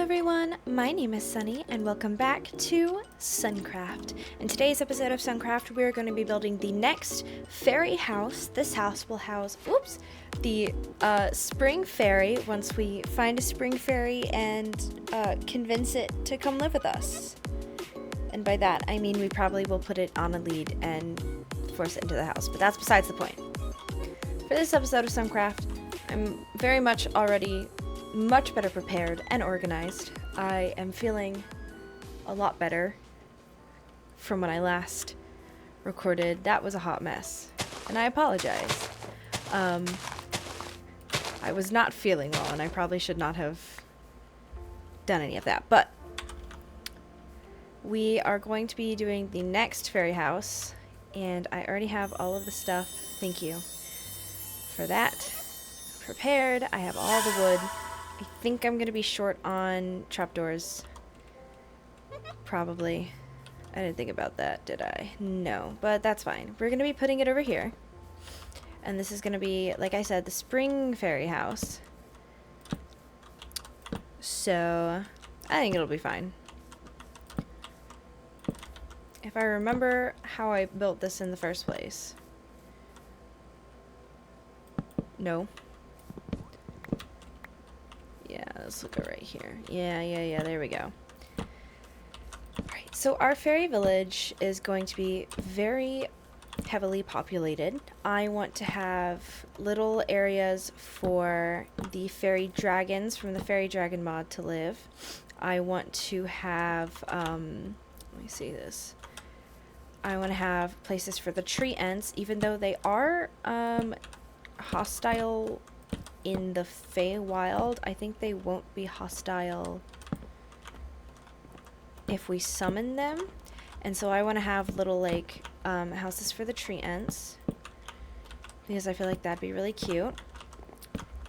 everyone, my name is Sunny and welcome back to SunCraft. In today's episode of SunCraft, we're going to be building the next fairy house. This house will house, the spring fairy once we find a spring fairy and convince it to come live with us. And by that, I mean we probably will put it on a lead and force it into the house, but that's besides the point. For this episode of SunCraft, I'm very much already much better prepared and organized. I am feeling a lot better from when I last recorded. That was a hot mess, and I apologize. I was not feeling well, and I probably should not have done any of that, but we are going to be doing the next fairy house, and I already have all of the stuff, thank you for that, prepared. I have all the wood. I think I'm going to be short on trapdoors. Probably. I didn't think about that, did I? No, but that's fine. We're going to be putting it over here. And this is going to be, like I said, the spring fairy house. So, I think it'll be fine. If I remember how I built this in the first place. No. Yeah, let's look at right here. Yeah, there we go. Alright, so our fairy village is going to be very heavily populated. I want to have little areas for the fairy dragons from the fairy dragon mod to live. I want to have, let me see this. I want to have places for the tree ants, even though they are, hostile in the Feywild. I think they won't be hostile if we summon them. And so I want to have little, like, houses for the tree ants, because I feel like that'd be really cute.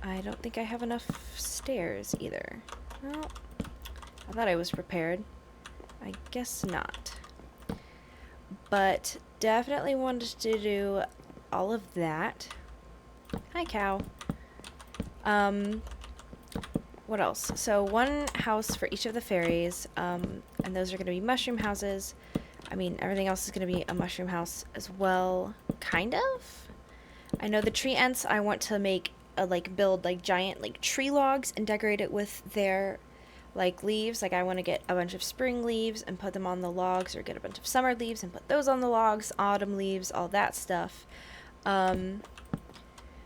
I don't think I have enough stairs either. Well, I thought I was prepared. I guess not. But definitely wanted to do all of that. Hi, cow. What else? So one house for each of the fairies, and those are going to be mushroom houses. I mean, everything else is going to be a mushroom house as well, kind of. I know the tree ants, I want to make build giant tree logs and decorate it with their leaves. Like, I want to get a bunch of spring leaves and put them on the logs, or get a bunch of summer leaves and put those on the logs, autumn leaves, all that stuff.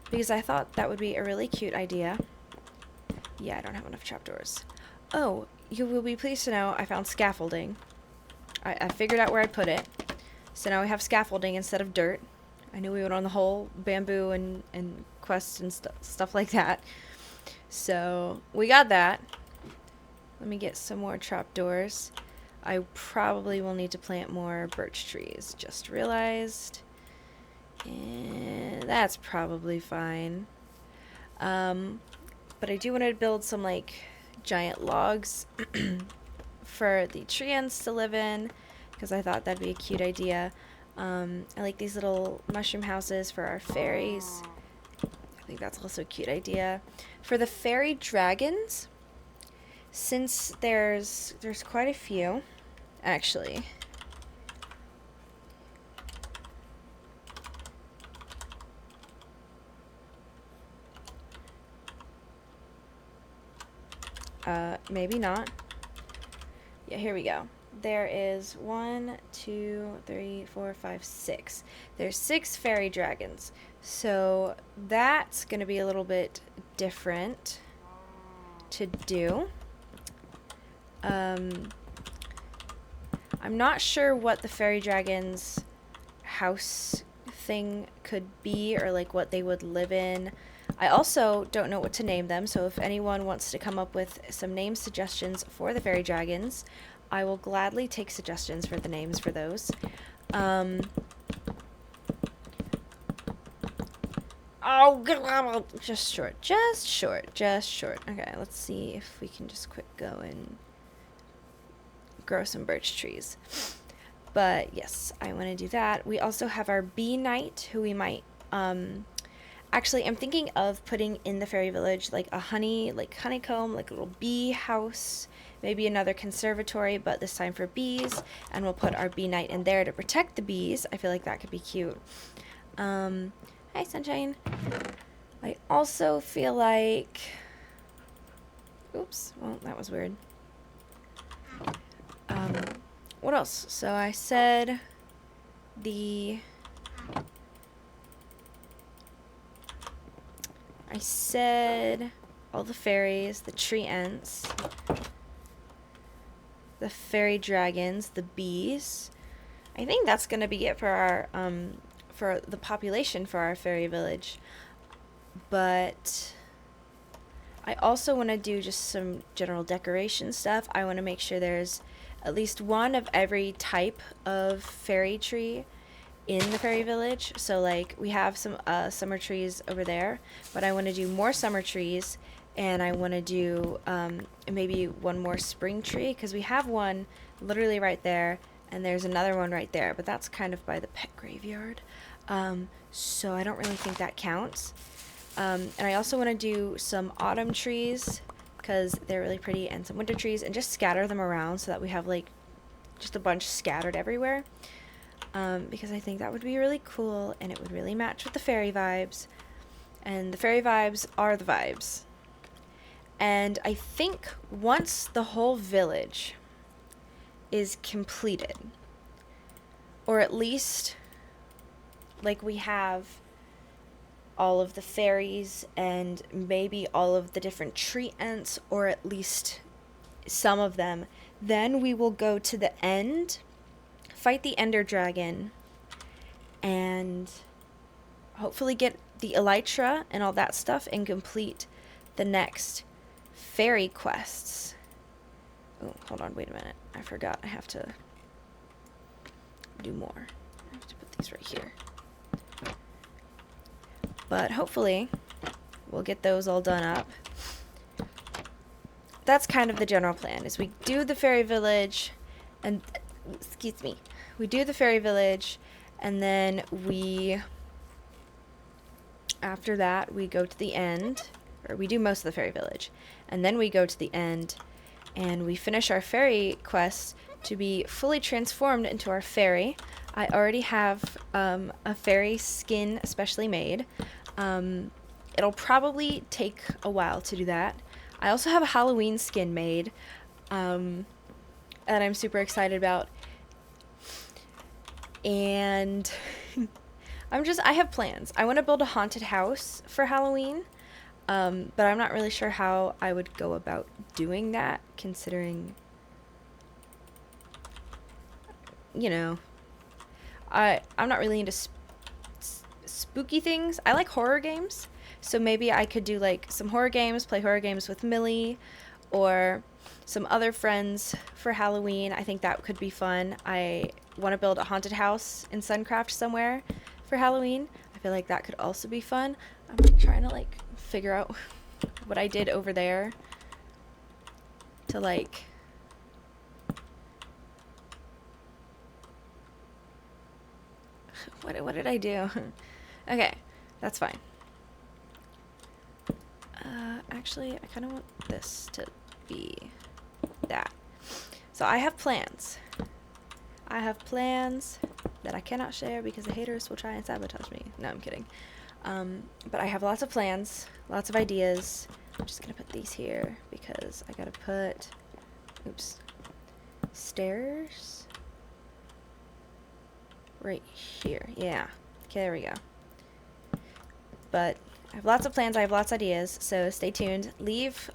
Because I thought that would be a really cute idea. Yeah, I don't have enough trapdoors. Oh, you will be pleased to know I found scaffolding. I figured out where I put it. So now we have scaffolding instead of dirt. I knew we went on the whole bamboo and quest and stuff like that. So we got that. Let me get some more trapdoors. I probably will need to plant more birch trees. Just realized. And that's probably fine. But I do want to build some giant logs for the tree ants to live in, because I thought that'd be a cute idea. I like these little mushroom houses for our fairies. I think that's also a cute idea. For the fairy dragons, since there's quite a few, actually. Maybe not. Yeah, here we go. There is 1, 2, 3, 4, 5, 6. There's 6 fairy dragons. So that's going to be a little bit different to do. I'm not sure what the fairy dragon's house thing could be, or what they would live in. I also don't know what to name them, so if anyone wants to come up with some name suggestions for the fairy dragons, I will gladly take suggestions for the names for those. Just short. Okay, let's see if we can just quick go and grow some birch trees. But yes, I want to do that. We also have our bee knight, who we might Actually, I'm thinking of putting in the fairy village like a honeycomb, like a little bee house, maybe another conservatory, but this time for bees, and we'll put our bee night in there to protect the bees. I feel like that could be cute. Hi, Sunshine. I also feel like, oops, well, that was weird. What else? So I said all the fairies, the tree ants, the fairy dragons, the bees. I think that's gonna be it for our for the population for our fairy village. But I also want to do just some general decoration stuff. I want to make sure there's at least one of every type of fairy tree in the fairy village. So like we have some summer trees over there, but I want to do more summer trees, and I want to do maybe one more spring tree, because we have one literally right there, and there's another one right there, but that's kind of by the pet graveyard. So I don't really think that counts. And I also want to do some autumn trees because they're really pretty, and some winter trees, and just scatter them around so that we have like just a bunch scattered everywhere. Because I think that would be really cool, and it would really match with the fairy vibes. And the fairy vibes are the vibes. And I think once the whole village is completed, or at least like we have all of the fairies and maybe all of the different tree ants, or at least some of them, then we will go to the end, fight the ender dragon, and hopefully get the elytra and all that stuff and complete the next fairy quests. Oh, hold on, wait a minute. I forgot. I have to do more. I have to put these right here. But hopefully we'll get those all done up. That's kind of the general plan, is we do the fairy village and we do the fairy village, and then after that we go to the end, or we do most of the fairy village, and then we go to the end and we finish our fairy quests to be fully transformed into our fairy. I already have a fairy skin specially made. It'll probably take a while to do that. I also have a Halloween skin made, and I'm super excited about. And I have plans. I want to build a haunted house for Halloween, but I'm not really sure how I would go about doing that, considering, I'm not really into spooky things. I like horror games, so maybe I could do like some horror games, play horror games with Millie or some other friends for Halloween. I think that could be fun. I want to build a haunted house in SunCraft somewhere for Halloween. I feel like that could also be fun. I'm trying to like figure out what I did over there to like what did I do? Okay, that's fine. Actually, I kind of want this to be that. So I have plans. I have plans that I cannot share because the haters will try and sabotage me. No, I'm kidding. But I have lots of plans, lots of ideas. I'm just going to put these here because I got to put, stairs right here. Yeah. Okay, there we go. But I have lots of plans, I have lots of ideas, so stay tuned. Leave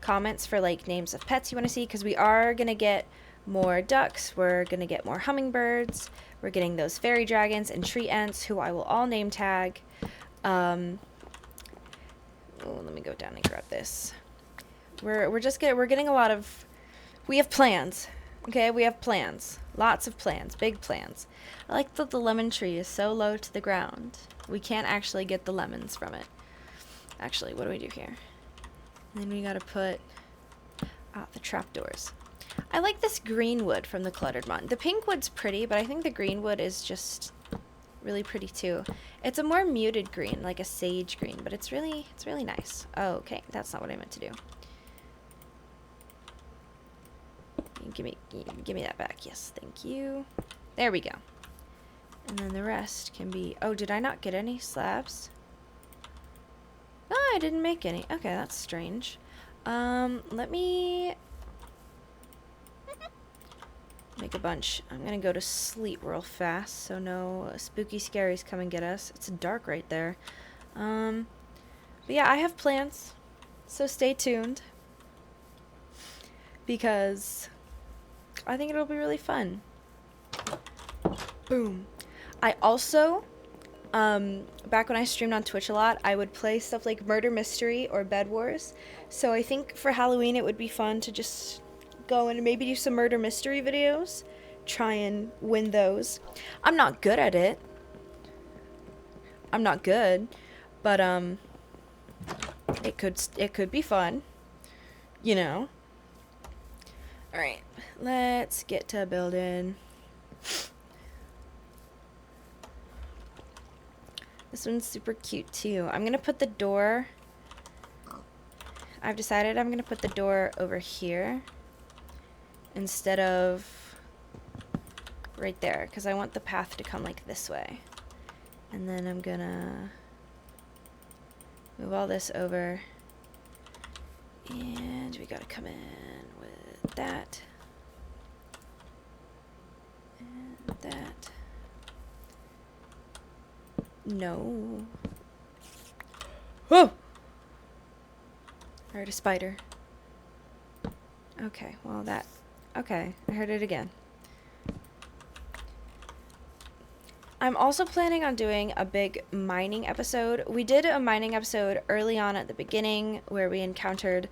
comments for like names of pets you want to see, because we are going to get more ducks, we're going to get more hummingbirds, we're getting those fairy dragons and tree ants, who I will all name tag. Let me go down and grab this. We're getting a lot of, we have plans. Okay, we have plans. Lots of plans. Big plans. I like that the lemon tree is so low to the ground. We can't actually get the lemons from it. Actually, what do we do here? And then we gotta put the trapdoors. I like this green wood from the cluttered mod. The pink wood's pretty, but I think the green wood is just really pretty too. It's a more muted green, like a sage green, but it's really nice. Oh, okay, that's not what I meant to do. Give me that back. Yes, thank you. There we go. And then the rest can be... Oh, did I not get any slabs? No, I didn't make any. Okay, that's strange. Let me make a bunch. I'm gonna go to sleep real fast so no spooky scaries come and get us. It's dark right there. But yeah, I have plans, so stay tuned because I think it'll be really fun. Boom. I also, back when I streamed on Twitch a lot, I would play stuff like Murder Mystery or Bed Wars. So I think for Halloween it would be fun to just go and maybe do some Murder Mystery videos. Try and win those. I'm not good at it. I'm not good, but it could be fun, you know. All right, let's get to building. This one's super cute too. I'm gonna put the door. I've decided I'm gonna put the door over here instead of right there because I want the path to come like this way. And then I'm gonna move all this over. And we gotta come in with that. And that. No. Whoa! I heard a spider. Okay, well that... Okay, I heard it again. I'm also planning on doing a big mining episode. We did a mining episode early on at the beginning where we encountered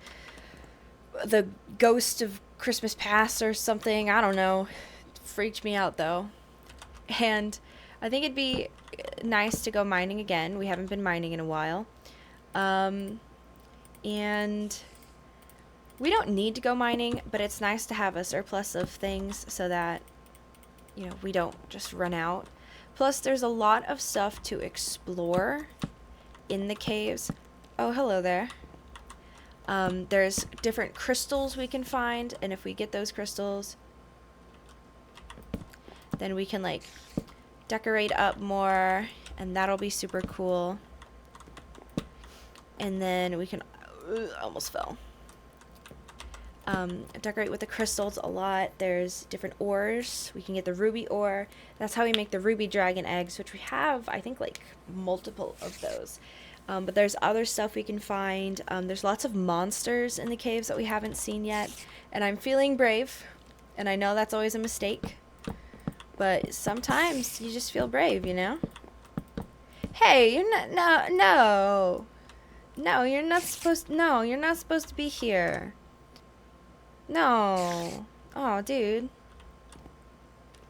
the ghost of Christmas past or something. I don't know. It freaked me out though. And I think it'd be nice to go mining again. We haven't been mining in a while. And we don't need to go mining, but it's nice to have a surplus of things so that, you know, we don't just run out. Plus, there's a lot of stuff to explore in the caves. Oh, hello there. There's different crystals we can find, and if we get those crystals, then we can, like, decorate up more, and that'll be super cool. And then we can... almost fell. Decorate with the crystals a lot. There's different ores. We can get the ruby ore. That's how we make the ruby dragon eggs, which we have, I think, like, multiple of those. But there's other stuff we can find. There's lots of monsters in the caves that we haven't seen yet. And I'm feeling brave. And I know that's always a mistake. But sometimes you just feel brave, you know? Hey, you're not... No. No, you're not supposed... No, you're not supposed to be here. No. Oh, dude.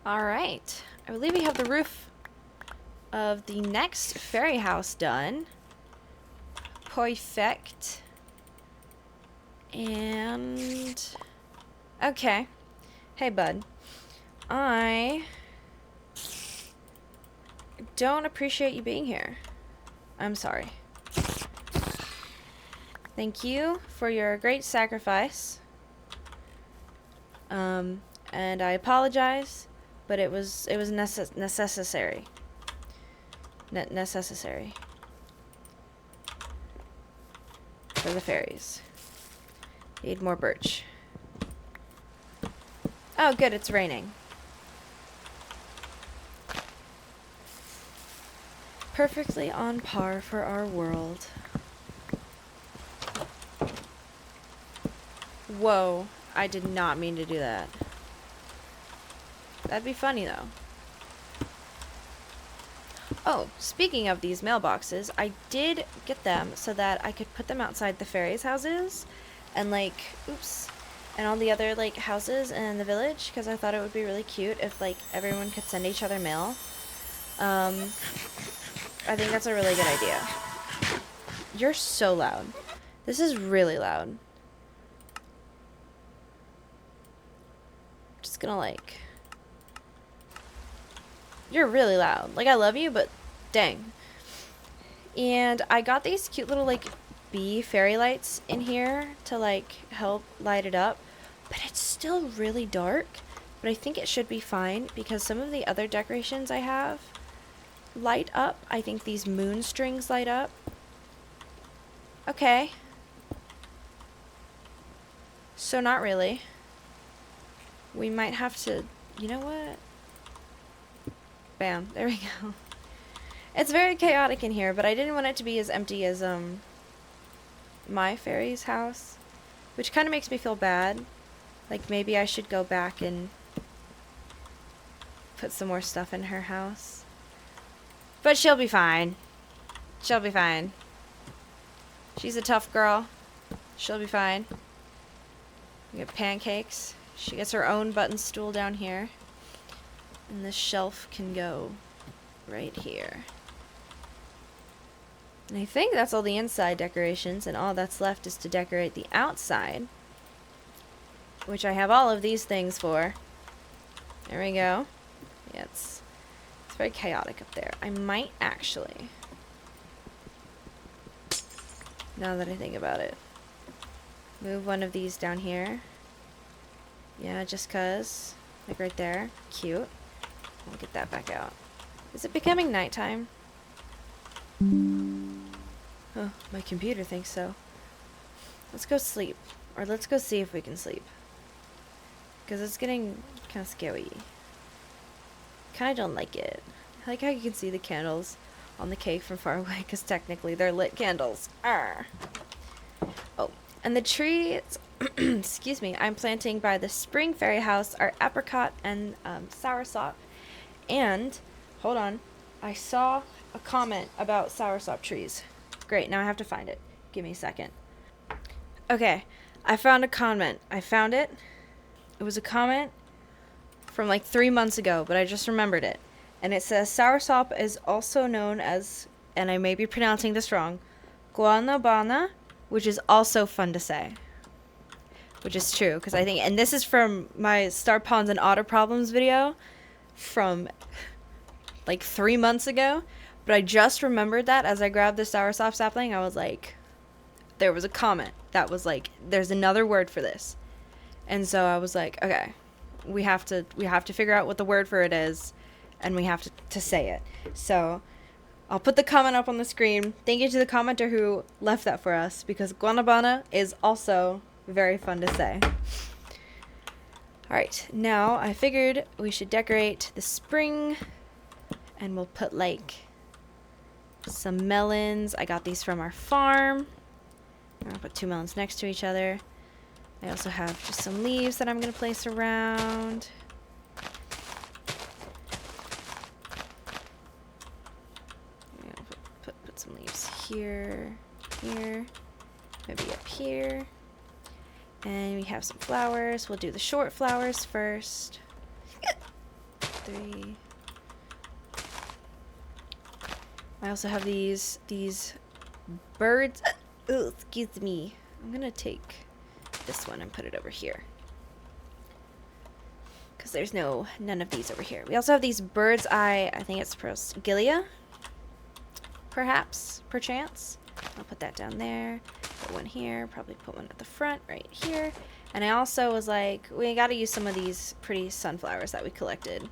Alright. I believe we have the roof of the next fairy house done. Perfect. And... Okay. Hey, bud. I don't appreciate you being here. I'm sorry. Thank you for your great sacrifice. And I apologize, but it was necessary. Necessary. For the fairies. Need more birch. Oh, good, it's raining. Perfectly on par for our world. Whoa, I did not mean to do that. That'd be funny, though. Oh, speaking of these mailboxes, I did get them so that I could put them outside the fairies' houses and, like, oops, and all the other, like, houses in the village, because I thought it would be really cute if, like, everyone could send each other mail. I think that's a really good idea. You're so loud. This is really loud. Just gonna, like... You're really loud. Like, I love you, but dang. And I got these cute little, like, bee fairy lights in here to, like, help light it up. But it's still really dark. But I think it should be fine because some of the other decorations I have light up. I think these moon strings light up. Okay. So not really. We might have to, you know what? Bam, there we go. It's very chaotic in here, but I didn't want it to be as empty as my fairy's house, which kind of makes me feel bad. Like maybe I should go back and put some more stuff in her house. But she'll be fine. She'll be fine. She's a tough girl. She'll be fine. We get pancakes. She gets her own button stool down here. And this shelf can go right here. And I think that's all the inside decorations, and all that's left is to decorate the outside, which I have all of these things for. There we go. Yeah, it's very chaotic up there. I might actually, now that I think about it, move one of these down here. Yeah, just 'cause. Like right there. Cute. I'll get that back out. Is it becoming nighttime? Oh, my computer thinks so. Let's go sleep. Or let's go see if we can sleep. Because it's getting kind of scary. Kind of don't like it. I like how you can see the candles on the cake from far away, because technically they're lit candles. Arr. Oh, and the trees, excuse me, I'm planting by the spring fairy house are apricot and soursop. And, hold on, I saw a comment about soursop trees. Great, now I have to find it. Give me a second. Okay, I found a comment. I found it. It was a comment from like 3 months ago, but I just remembered it. And it says, soursop is also known as, and I may be pronouncing this wrong, guanabana, which is also fun to say. Which is true, because I think, and this is from my Star Ponds and Otter Problems video from like 3 months ago. But I just remembered that as I grabbed the soursop sapling, I was like, there was a comment that was like, there's another word for this. And so I was like, okay, we have to figure out what the word for it is, and we have to say it. So I'll put the comment up on the screen. Thank you to the commenter who left that for us, because guanabana is also very fun to say. Alright, now I figured we should decorate the spring, and we'll put like some melons. I got these from our farm. I'm gonna put 2 melons next to each other. I also have just some leaves that I'm gonna place around. Put some leaves here, here, maybe up here. And we have some flowers. We'll do the short flowers first. 3. I also have these birds. Oh, excuse me. I'm gonna take this one and put it over here, because there's none of these over here. We also have these bird's eye. I think it's Gilia, perchance. I'll put that down there. Put one here. Probably put one at the front right here. And I also was like, we got to use some of these pretty sunflowers that we collected.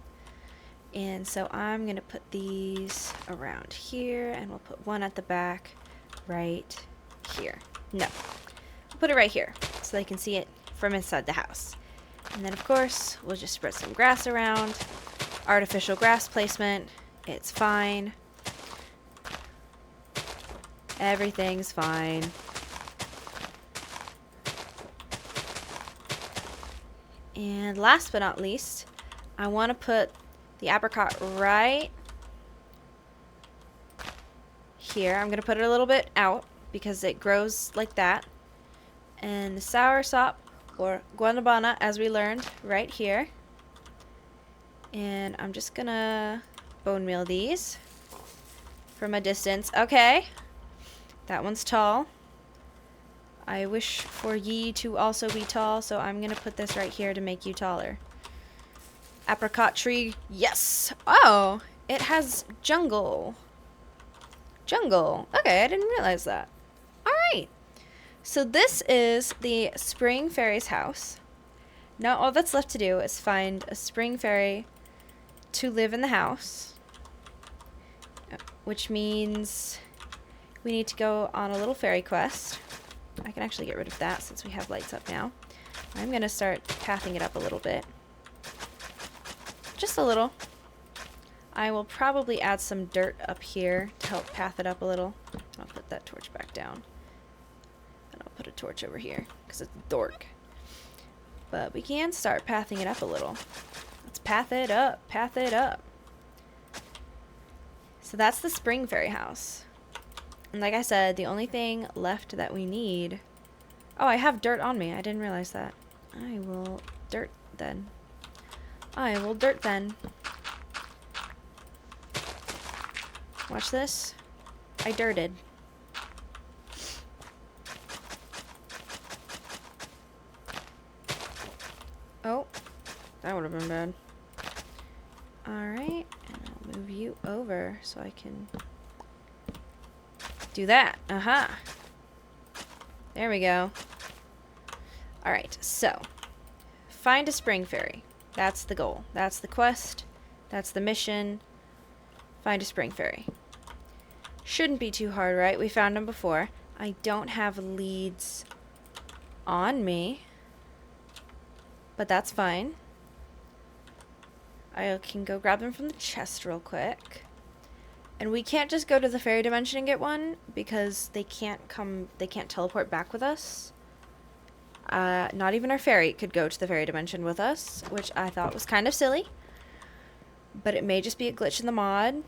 And so I'm going to put these around here, and we'll put one at the back right here. No. We'll put it right here so they can see it from inside the house. And then, of course, we'll just spread some grass around. Artificial grass placement. It's fine. Everything's fine. And last but not least, I want to put the apricot right here. I'm going to put it a little bit out because it grows like that. And the soursop, or guanabana, as we learned, right here. And I'm just going to bone meal these from a distance. Okay. That one's tall. I wish for ye to also be tall, so I'm going to put this right here to make you taller. Apricot tree. Yes. Oh, it has jungle. Jungle. Okay, I didn't realize that. All right. So this is the spring fairy's house. Now all that's left to do is find a spring fairy to live in the house, which means we need to go on a little fairy quest. I can actually get rid of that since we have lights up now. I'm going to start pathing it up a little bit. Just a little. I will probably add some dirt up here to help path it up a little. I'll put that torch back down. And I'll put a torch over here because it's dork. But we can start pathing it up a little. Let's path it up. Path it up. So that's the spring fairy house. And like I said, the only thing left that we need... Oh, I have dirt on me. I didn't realize that. I will dirt then. I will dirt then. Watch this. I dirted. Oh, that would have been bad. Alright, and I'll move you over so I can do that. Aha. There we go. Alright, so find a spring fairy. That's the goal. That's the quest. That's the mission. Find a spring fairy. Shouldn't be too hard, right? We found them before. I don't have leads on me, but that's fine. I can go grab them from the chest real quick. And we can't just go to the fairy dimension and get one because they can't teleport back with us. Not even our fairy could go to the fairy dimension with us, which I thought was kind of silly. But it may just be a glitch in the mod.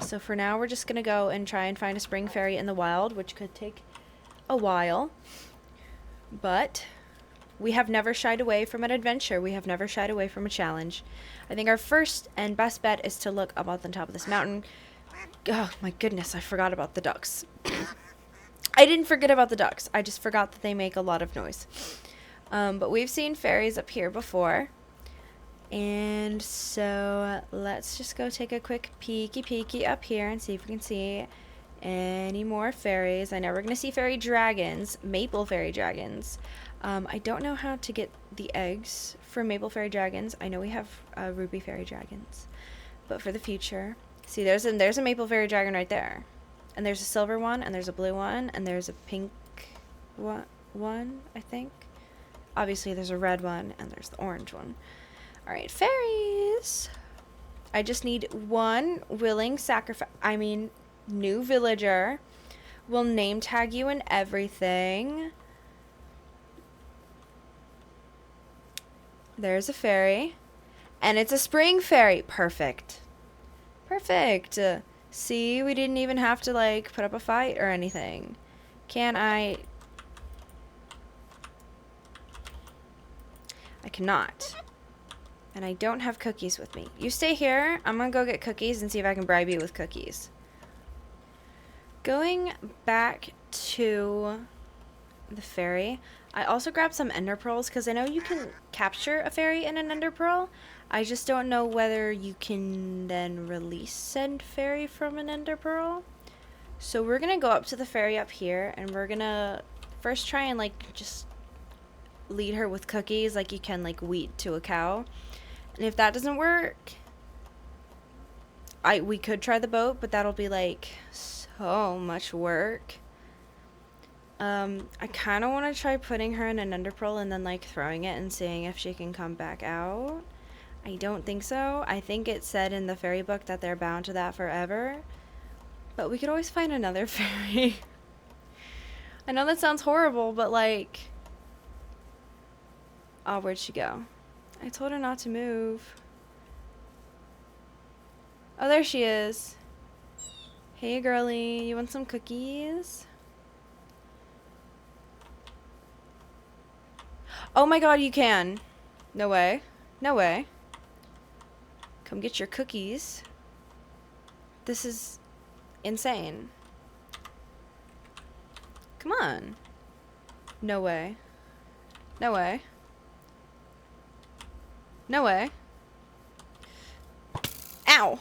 So for now, we're just going to go and try and find a spring fairy in the wild, which could take a while. But we have never shied away from an adventure. We have never shied away from a challenge. I think our first and best bet is to look up on the top of this mountain. Oh my goodness, I forgot about the ducks. I didn't forget about the ducks. I just forgot that they make a lot of noise. But we've seen fairies up here before. And so let's just go take a quick peeky up here and see if we can see any more fairies. I know we're going to see fairy dragons, maple fairy dragons. I don't know how to get the eggs for maple fairy dragons. I know we have ruby fairy dragons, but for the future, see there's a maple fairy dragon right there, and there's a silver one, and there's a blue one, and there's a pink one, I think. Obviously there's a red one, and there's the orange one. All right, fairies. I just need one willing new villager. We'll name tag you and everything. There's a fairy. And it's a spring fairy. Perfect. Perfect. See, we didn't even have to, like, put up a fight or anything. Can I cannot. And I don't have cookies with me. You stay here. I'm gonna go get cookies and see if I can bribe you with cookies. Going back to the fairy, I also grabbed some ender pearls because I know you can capture a fairy in an ender pearl. I just don't know whether you can then release said fairy from an ender pearl. So we're gonna go up to the fairy up here and we're gonna first try and like just lead her with cookies like you can like wheat to a cow. And if that doesn't work, we could try the boat, but that'll be like so much work. I kind of want to try putting her in an ender pearl and then like throwing it and seeing if she can come back out. I don't think so. I think it said in the fairy book that they're bound to that forever. But we could always find another fairy. I know that sounds horrible, but like... Oh, where'd she go? I told her not to move. Oh, there she is. Hey, girly. You want some cookies? Oh my god, you can. No way. No way. Come get your cookies. This is insane. Come on. No way. No way. No way. Ow!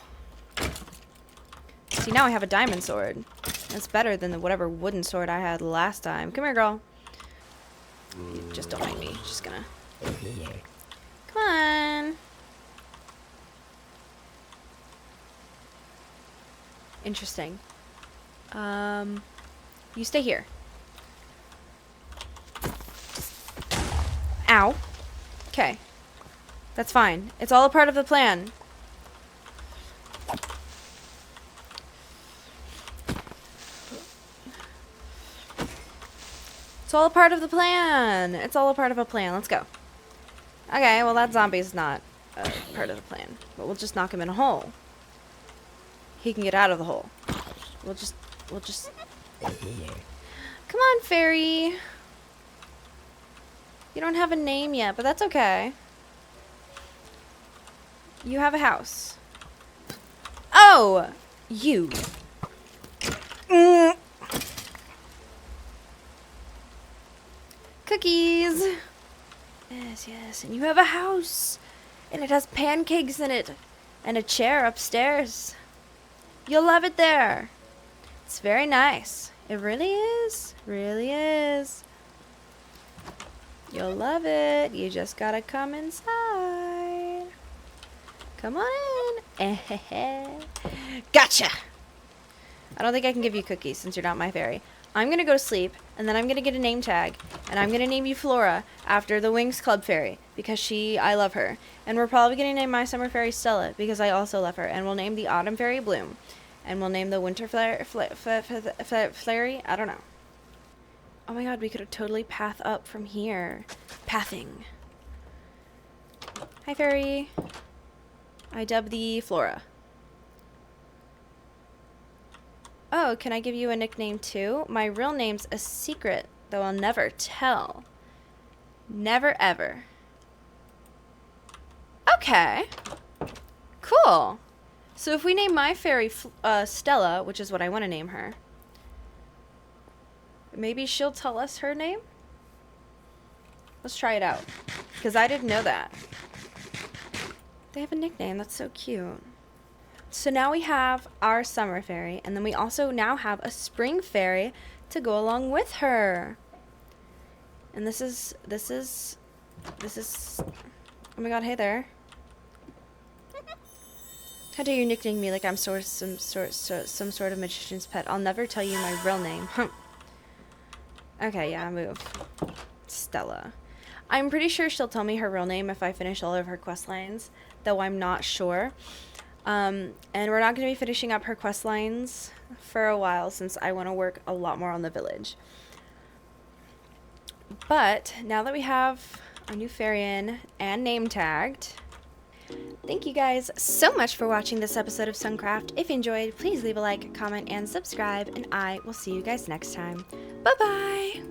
See, now I have a diamond sword. That's better than the whatever wooden sword I had last time. Come here, girl. You just don't mind me. Just gonna... Come on. Interesting. You stay here. Ow. Okay. That's fine. It's all a part of the plan. It's all a part of the plan. It's all a part of a plan. Let's go. Okay, well that zombie's not a part of the plan. But we'll just knock him in a hole. He can get out of the hole. We'll just... Come on, fairy. You don't have a name yet, but that's okay. You have a house. Oh! You. Cookies. Yes, yes. And you have a house. And it has pancakes in it. And a chair upstairs. You'll love it there. It's very nice. It really is. Really is. You'll love it. You just gotta come inside. Come on in. Gotcha! I don't think I can give you cookies since you're not my fairy. I'm gonna go to sleep, and then I'm gonna get a name tag, and I'm gonna name you Flora after the Wings Club fairy, because I love her. And we're probably gonna name my summer fairy Stella, because I also love her. And we'll name the autumn fairy Bloom. And we'll name the winter fairy, I don't know. Oh my god, we could have totally path up from here. Pathing. Hi, fairy. I dub thee Flora. Oh, can I give you a nickname too? My real name's a secret, though I'll never tell. Never ever. Okay. Cool. So if we name my fairy Stella, which is what I want to name her, maybe she'll tell us her name? Let's try it out. Because I didn't know that. They have a nickname. That's so cute. So now we have our summer fairy, and then we also now have a spring fairy to go along with her. And this is, oh my god, hey there. How dare you nickname me like I'm some sort of magician's pet? I'll never tell you my real name. Okay, yeah, move. Stella. I'm pretty sure she'll tell me her real name if I finish all of her quest lines, though I'm not sure. And we're not going to be finishing up her quest lines for a while since I want to work a lot more on the village. But now that we have our new fairy in and name tagged, thank you guys so much for watching this episode of SunCraft. If you enjoyed, please leave a like, comment, and subscribe, and I will see you guys next time. Bye-bye!